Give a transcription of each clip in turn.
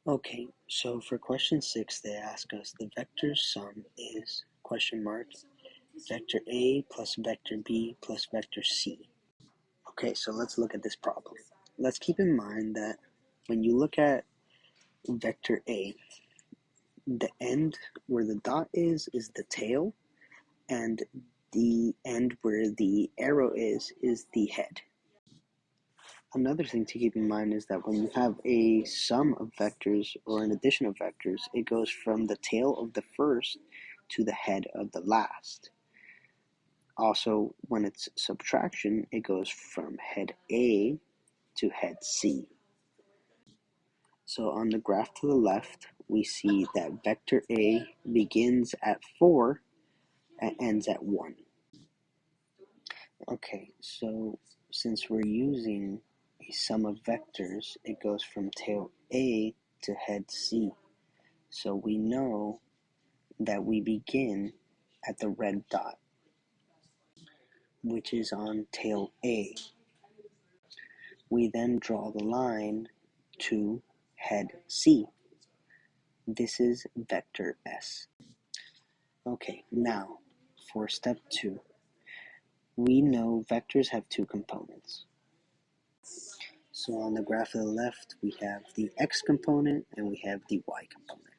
Okay, so for question 6, they ask us the vector sum is question mark vector A plus vector B plus vector C. Okay, so let's look at this problem. Let's keep in mind that when you look at vector A, the end where the dot is the tail, and the end where the arrow is the head. Another thing to keep in mind is that when you have a sum of vectors or an addition of vectors, it goes from the tail of the first to the head of the last. Also, when it's subtraction, it goes from head A to head C. So on the graph to the left, we see that vector A begins at 4 and ends at 1. Okay, so since we're using a sum of vectors, it goes from tail A to head C. So we know that we begin at the red dot, which is on tail A. We then draw the line to head C. This is vector S. Okay, now for step 2. We know vectors have two components. So on the graph to the left, we have the x component and we have the y component.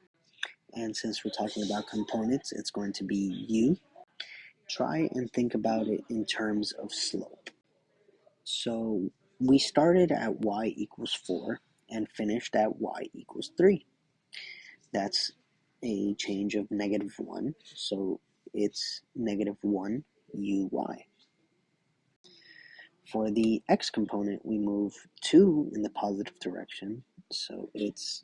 And since we're talking about components, it's going to be u. Try and think about it in terms of slope. So we started at y equals 4 and finished at y equals 3. That's a change of -1, so it's -1 uy. For the x component, we move 2 in the positive direction, so it's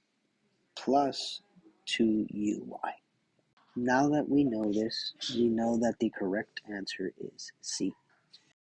plus 2uy. Now that we know this, we know that the correct answer is C.